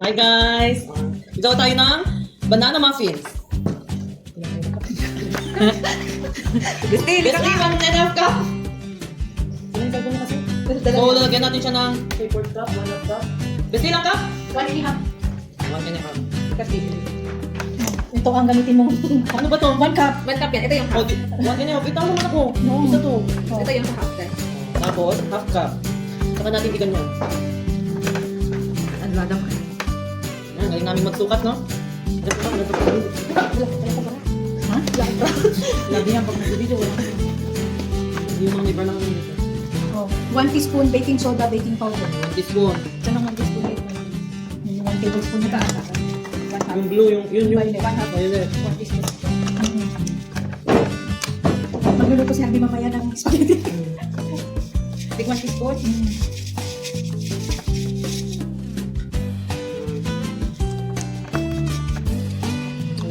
Hi guys! Ikaw tayo ng banana muffins. Gusti, Gusto yung enough cup? Ano yung gagawin kasi? So, lalagyan natin siya ng 3/4 cup, 1/2 cup. Gusto lang cup? 1.5. 1.5. Kasi ito ang gamitin mo. Ano ba to? 1 cup. 1 cup yan. Ito yung half. 1.5. Ito naman ako. No. Isa to. Ito yung half guys. Tapos, half cup. Saka natin igan yan. Ang lada mo. Yan, galing namin magsukat, no? Ha? Labi yan pag nag-video. Hindi yung mga liver lang namin ito. 1 teaspoon baking soda, baking powder. 1 teaspoon. Saan ang 1 teaspoon baking powder? Yung 1 tablespoon na taas. Yung blue, yung Bali, 1/2. ayun eh. 1 teaspoon. Magluluto si Harvey mamaya ng spaghetti. Big 1 teaspoon.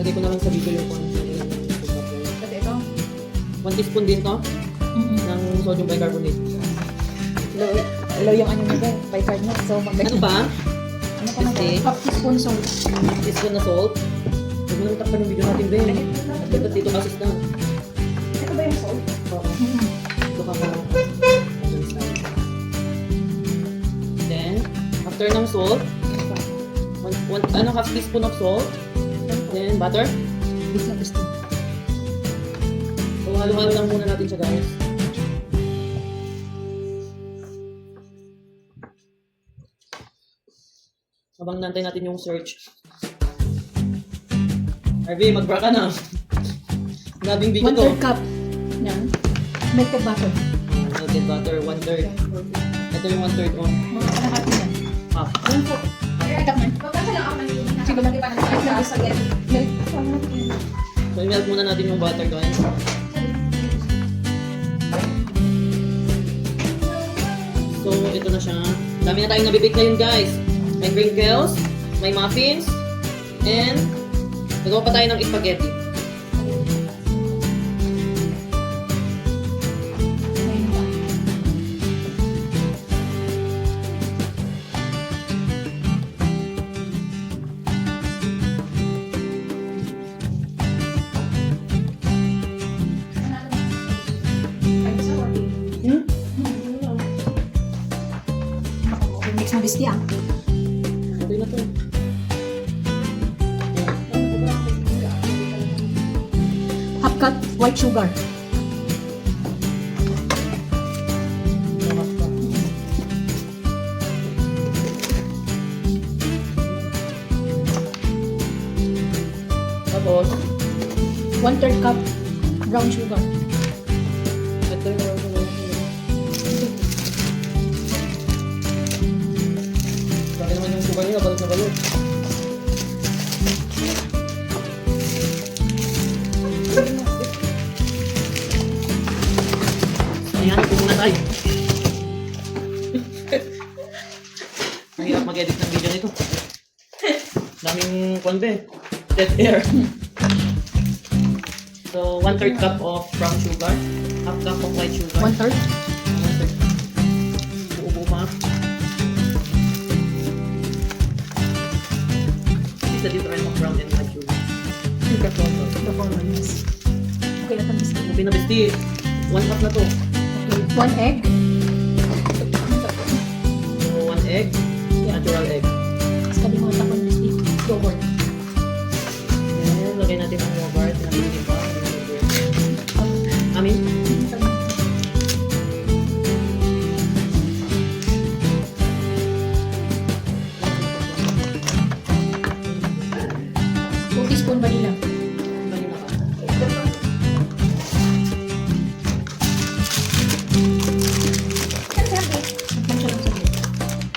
Lagay ko na lang sa video yung kung Kasi ito. 1 teaspoon din to ng sodium bicarbonate. Hello yung ano nito, bicarb mo. So, Ano ba? Ano pa na Kasi- half teaspoon salt. 1 teaspoon na salt. Huwag mo naman takpan yung video natin, Ben. Dapat dito kasi na. Ito ba yung salt? Ito ka pa. Then, after ng salt, half teaspoon of salt. Then, butter. Bis na gusto. So, halo-halo lang muna natin siya, guys. Habang nantay natin yung search. Harvey, mag-bra ka na. Nabing video to. 1/3 cup. Yan. Melted butter. Melted butter, 1/3. Ito yung 1/3 mo. Mga kalahati yan. Half. 1/4. Ay, tama. Sige, lagi pa natin sa spaghetti. So, i-melt muna natin yung butter, guys. So, ito na siya. Dami na tayong nabibake ngayon, guys. May crinkles, may muffins, and nagawa pa tayo ng spaghetti. Mix mo bisti ah. Okay na to. Half cup white sugar. Tapos, 1/3 cup brown sugar. ito yung Laki naman yung sugar nila, balot na balot. Ayan, ito muna tayo. Mahirap mag-edit ng video nito. Daming konbe. Dead air. So, 1/3 cup of brown sugar. Half cup of white sugar. 1/3. 1/3. Buo-buo pa. Is the difference of brown and white sugar? Performance. Okay na bisti. Okay na, besti. 1 cup na to. Okay. 1 egg. So, 1 egg. Natural egg. Tapos kalimutan ko ng bisti. Yogurt. Ayan, lagay natin ang yogurt. Nabili pa. Amin. Two teaspoon vanilla. Vanilla ka.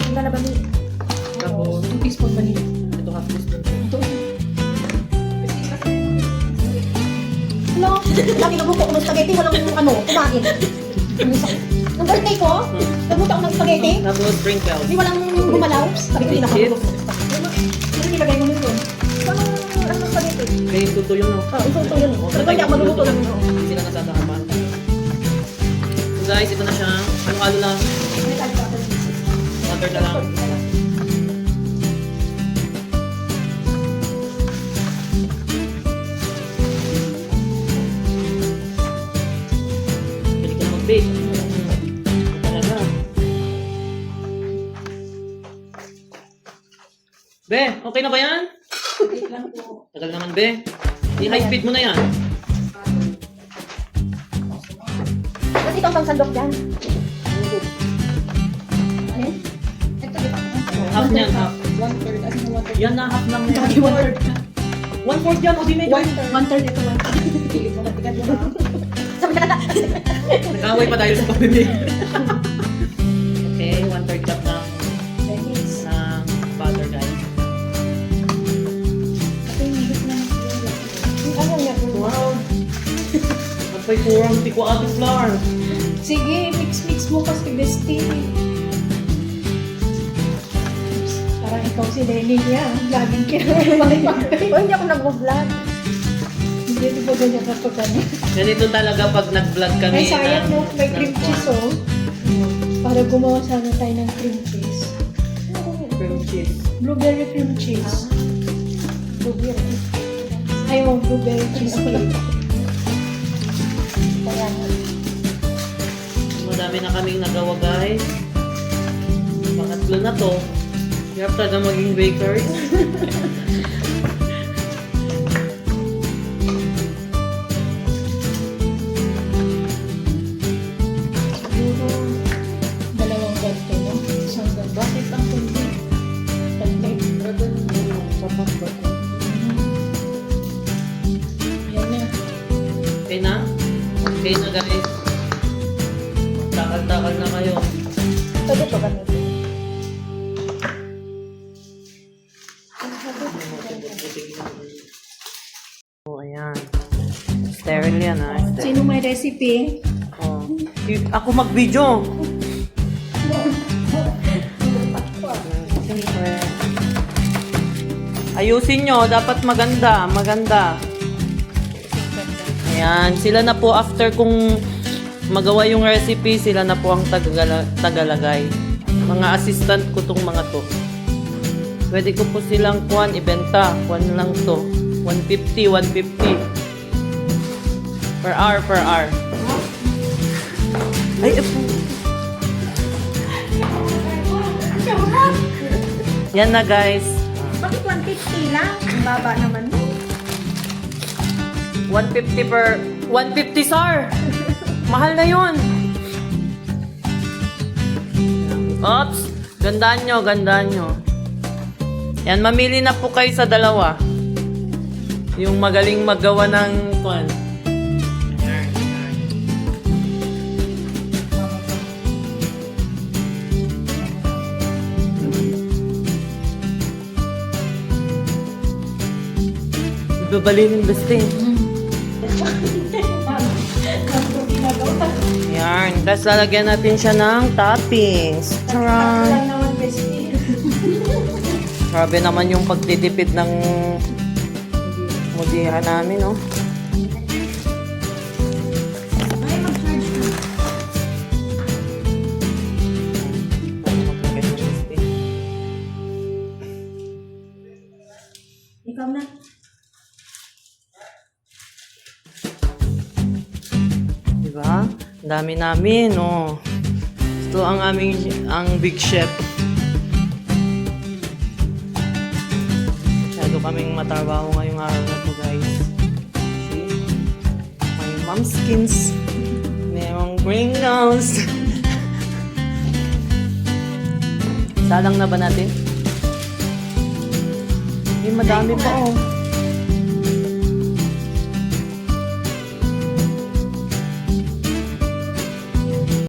Ang lalaban ni Tapos, 2 teaspoon vanilla. ito half teaspoon. Ito. Hello? Lagi nabuto ko ng spaghetti, walang kumain. Nung birthday ko, nabuto ako ng spaghetti, Tapos, sprinkles. hindi walang gumalaw. Sabi ko, hindi nakabulok. Ano nilagay mo nito? Ano spaghetti? Kaya tuto yun, no? Ito yun. Sabi ko, hindi ako magluluto lang. Hindi sila nasasakapan. So guys, ito na siya. Halo-halo lang. Water na lang. Be, okay na ba yan? Wait lang po. Tagal naman, Be. I-high speed mo na yan. Ba't ito ang pangsandok dyan? Alin? Ito, di ba? Half niyan, half. 1/3. Ano yung 1/3? Yan na, half lang na Lagi yan. 1/3 ka. 1/4 yan, o di medyo. 1/3 ito, 1/3. Sabi na. Nag-away pa tayo sa pamimig. Okay, 1/3 cup ng Dennis. butter, guys. Ito yung higit na. Ano niya po? Wow! Magpay kurang tiko ating flour. Sige, mix mo kasi besti. Parang ikaw si Lenny niya. Laging kinamay. O, hindi ako nag-vlog. Hindi ko ba ganyan kapag ganyan? Ganito talaga pag nag-vlog kami. Ay, sayang no, may cream ng- cheese oh. Para gumawa sana tayo ng cream cheese. Cream cheese. Blueberry cream cheese. Blueberry. Ayaw, blueberry cheese cake. Kaya nga. Madami na kaming nagawa, guys. Pangatlo na to. Hirap talaga maging baker. Siguro, dalawang gante, no? Isang gante. Bakit ang kundi? Gante. Yan na. Okay na? Okay na, guys. Takal-takal na kayo. Pwede to ganito. Oh, ayan. Sterile yan, ha? Sterile. Sino may recipe? Oh. Ako mag-video. Siyempre. Ayusin nyo. Dapat maganda. Maganda. Ayan. Sila na po after kung magawa yung recipe, sila na po ang tagalagay. Mga assistant ko tong mga to. Pwede ko po silang kuhan, ibenta. Kuhan lang to. 150, 150. Per hour, per hour. Ay, yan na, guys. Bakit 150 lang? Ang baba naman mo. 150 per... 150, sir! Mahal na yun. Oops! Gandaan nyo, gandaan nyo. Yan, mamili na po kayo sa dalawa. Yung magaling magawa ng kwan. Ibabalin yung beste. Yan. Tapos lalagyan natin siya ng toppings. Charan! Lang naman besti. Grabe naman yung pagtitipid ng mudira namin, no? Ay, mag-charge ka. Ikaw na. Diba? Ang dami namin, no? Ito ang big chef. Masyado kaming matrabaho ngayong araw na to, guys. See? May momskins. Merong gringos. Salang na ba natin? Madami pa, oh.